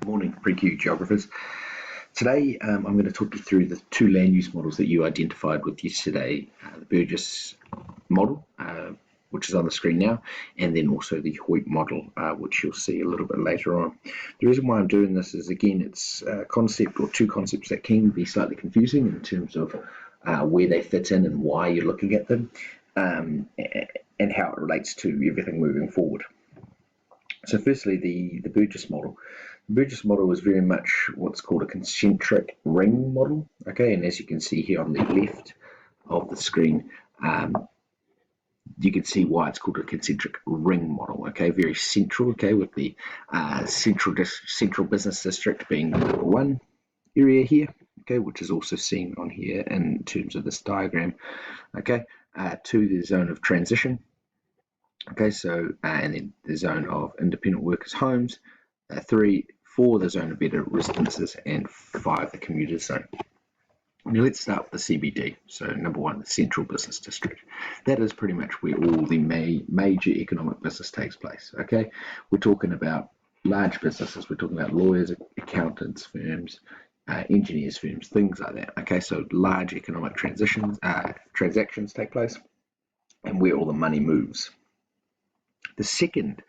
Morning, pre-Q geographers. Today I'm going to talk you through the two land use models that you identified with yesterday, the Burgess model, which is on the screen now, and then also the Hoyt model, which you'll see a little bit later on. The reason why I'm doing this is, again, it's a concept or two concepts that can be slightly confusing in terms of where they fit in and why you're looking at them, and how it relates to everything moving forward. So firstly, the Burgess model. The Burgess model is very much what's called a concentric ring model, okay? And as you can see here on the left of the screen, you can see why it's called a concentric ring model, okay? Very central, okay, with the central business district being the number one area here, okay, which is also seen on here in terms of this diagram, okay? To the zone of transition. Okay, so and then the zone of independent workers' homes, 3, 4 the zone of better residences, and 5 the commuter zone. Now let's start with the CBD. So number 1, the central business district. That is pretty much where all the major economic business takes place. Okay, we're talking about large businesses. We're talking about lawyers, accountants, firms, engineers firms, things like that. Okay, so large economic transactions take place, and where all the money moves. The second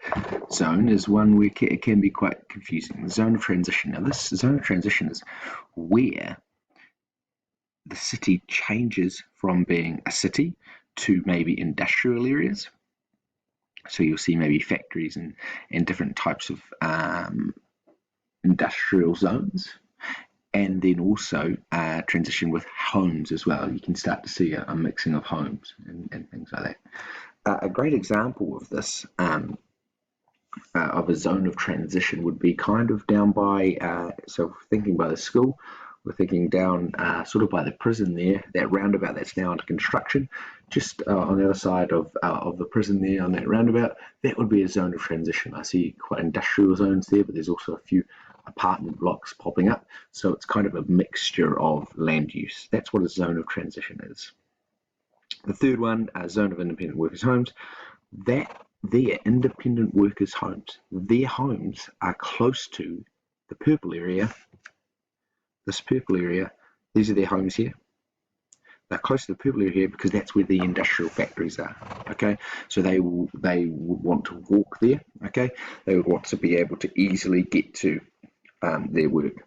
zone is one where it can be quite confusing, the zone of transition. Now this zone of transition is where the city changes from being a city to maybe industrial areas. So you'll see maybe factories and different types of industrial zones, and then also transition with homes as well. You can start to see a mixing of homes and things like that. A great example of this, of a zone of transition, would be kind of down by, so thinking by the school, we're thinking down sort of by the prison there, that roundabout that's now under construction, just on the other side of the prison there on that roundabout. That would be a zone of transition. I see quite industrial zones there, but there's also a few apartment blocks popping up, so it's kind of a mixture of land use. That's what a zone of transition is. The third one, zone of independent workers' homes. That their independent workers' homes, their homes are close to the purple area. This purple area, these are their homes here. They're close to the purple area here because that's where the industrial factories are. Okay, so they would want to walk there. Okay, they would want to be able to easily get to their work.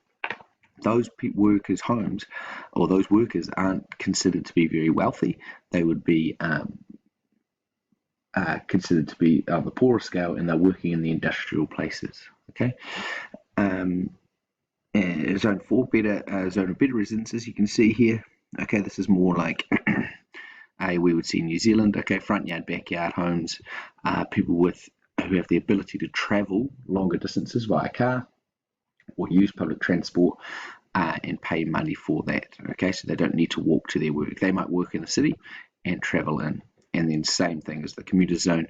Those workers' homes, or those workers, aren't considered to be very wealthy. They would be considered to be on the poorer scale, and they're working in the industrial places. Okay. Zone 4, zone of better residences. You can see here. Okay, this is more like we would see in New Zealand. Okay, front yard, backyard homes. People who have the ability to travel longer distances via car, or use public transport, and pay money for that. Okay, so they don't need to walk to their work. They might work in the city and travel in. And then same thing as the commuter zone.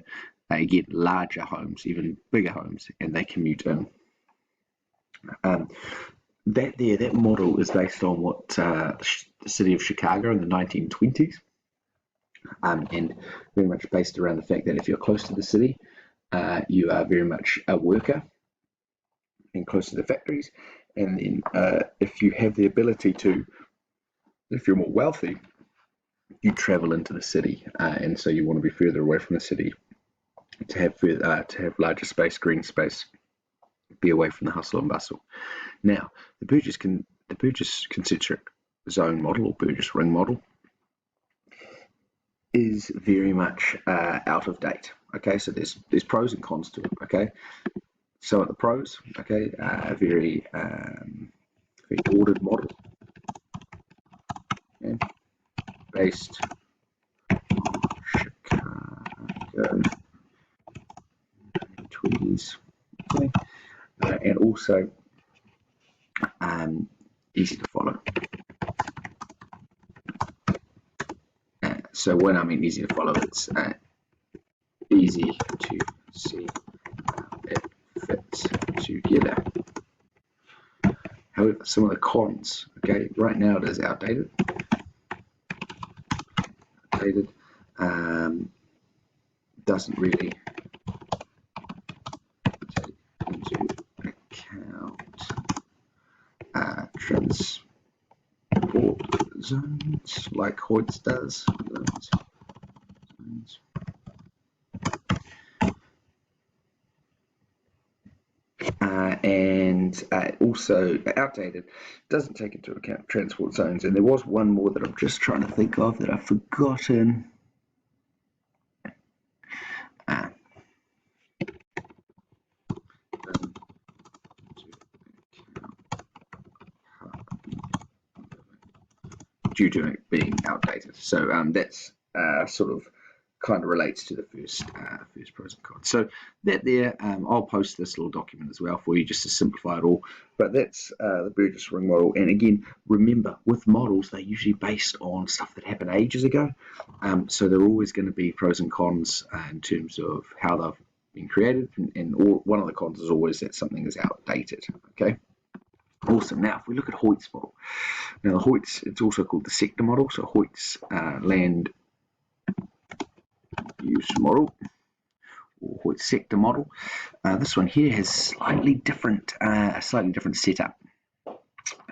They get larger homes, even bigger homes, and they commute in. That model is based on what the city of Chicago in the 1920s, and very much based around the fact that if you're close to the city, you are very much a worker and close to the factories, and then if you have the ability to, if you're more wealthy, you travel into the city, and so you want to be further away from the city to have larger space, green space, be away from the hustle and bustle. Now, the Burgess concentric zone model, or Burgess ring model, is very much out of date. Okay, so there's pros and cons to it. Okay. So at the pros, okay, a very ordered model, okay, based Chicago 20s, okay, and also easy to follow. So when I mean easy to follow, it's easy to see it fits together. However, some of the cons, okay, right now it is outdated. Doesn't really take into account transport zones like Hoyt does. And also outdated, doesn't take into account transport zones. And there was one more that I'm just trying to think of that I've forgotten. Due to it being outdated. So that's sort of kind of relates to the first pros and cons. So that there, I'll post this little document as well for you just to simplify it all. But that's the Burgess ring model. And again, remember, with models, they're usually based on stuff that happened ages ago. So they're always going to be pros and cons in terms of how they've been created. And one of the cons is always that something is outdated. Okay. Awesome. Now, if we look at Hoyt's model, now the Hoyt's, it's also called the sector model. So Hoyt's land use model, or Hoyt's sector model. This one here has slightly different, a slightly different setup.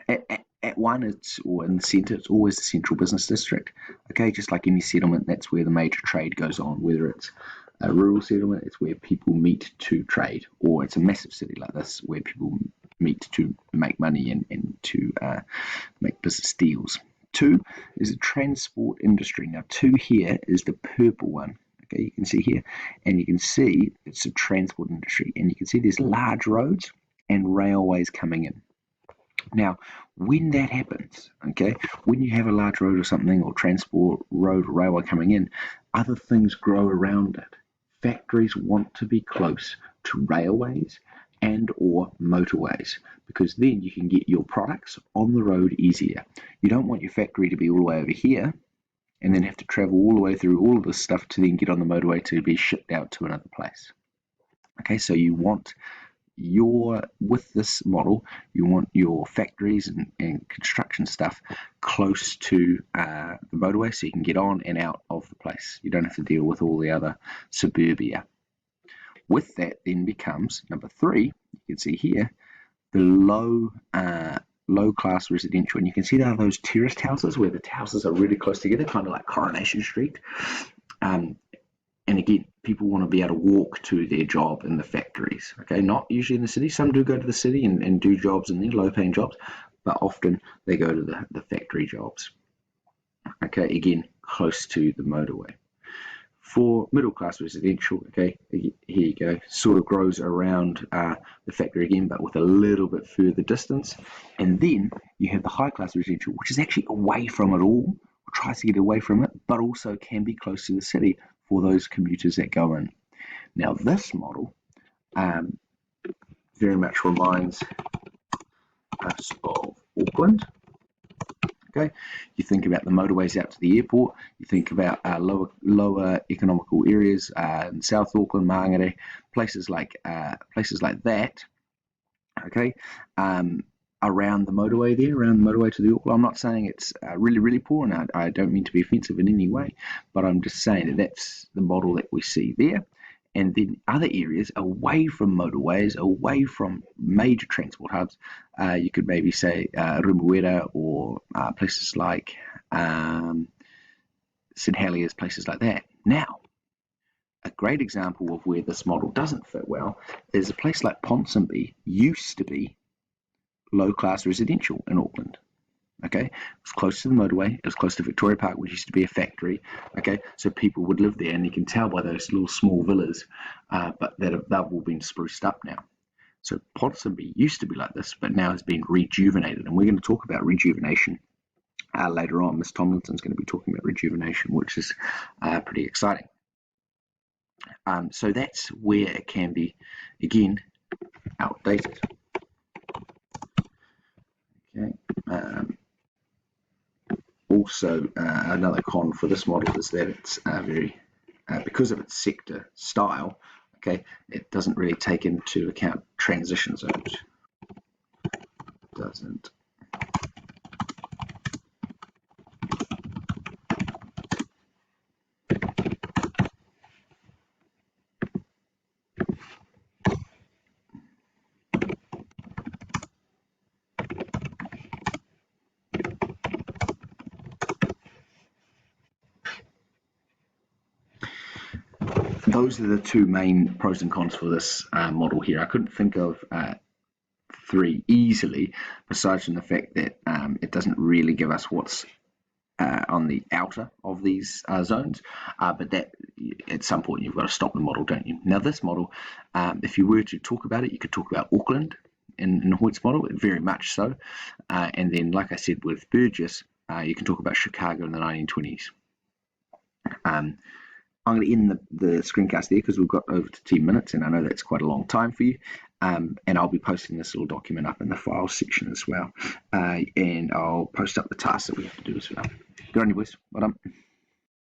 At one, or in the centre, it's always the central business district. Okay, just like any settlement, that's where the major trade goes on. Whether it's a rural settlement, it's where people meet to trade, or it's a massive city like this where people meet to make money and to make business deals. 2 is the transport industry. Now 2 here is the purple one. Okay, you can see here, and you can see it's the transport industry, and you can see there's large roads and railways coming in. Now, when that happens, okay, when you have a large road or something, or transport road or railway coming in, other things grow around it. Factories want to be close to railways and or motorways, because then you can get your products on the road easier. You don't want your factory to be all the way over here and then have to travel all the way through all of this stuff to then get on the motorway to be shipped out to another place. Okay, so you want with this model, you want your factories and construction stuff close to the motorway so you can get on and out of the place. You don't have to deal with all the other suburbia. With that then becomes number 3, you can see here, the low class residential. And you can see there are those terraced houses where the houses are really close together, kind of like Coronation Street. And again, people want to be able to walk to their job in the factories. Okay, not usually in the city. Some do go to the city and do jobs in there, low-paying jobs, but often they go to the factory jobs. Okay, again, close to the motorway. For middle-class residential, okay, here you go, sort of grows around the factory again, but with a little bit further distance. And then you have the high-class residential, which is actually away from it all, or tries to get away from it, but also can be close to the city for those commuters that go in. Now, this model very much reminds us of Auckland. Okay, you think about the motorways out to the airport. You think about lower economical areas in South Auckland, Māngere, places like that. Okay, around the motorway there, around the motorway to the Auckland. I'm not saying it's really poor, and I don't mean to be offensive in any way, but I'm just saying that that's the model that we see there. And then other areas away from motorways, away from major transport hubs, you could maybe say Remuera, or places like St Heliers, places like that. Now, a great example of where this model doesn't fit well is a place like Ponsonby used to be low-class residential in Auckland. Okay, it was close to the motorway, it was close to Victoria Park, which used to be a factory. Okay, so people would live there, and you can tell by those little small villas, but they've all been spruced up now. So Ponsonby used to be like this, but now has been rejuvenated, and we're going to talk about rejuvenation later on. Miss Tomlinson's going to be talking about rejuvenation, which is pretty exciting. So that's where it can be, again, outdated. Okay. Also, another con for this model is that it's because of its sector style, okay, it doesn't really take into account transition zones. Doesn't. those are the two main pros and cons for this model here. I couldn't think of three easily, besides from the fact that it doesn't really give us what's on the outer of these zones, but that at some point you've got to stop the model, don't you? Now this model, if you were to talk about it, you could talk about Auckland in Hoyt's model, very much so, and then like I said with Burgess, you can talk about Chicago in the 1920s. I'm going to end the screencast there because we've got over to 10 minutes, and I know that's quite a long time for you. And I'll be posting this little document up in the files section as well. And I'll post up the tasks that we have to do as well. Good on you, boys. Well done.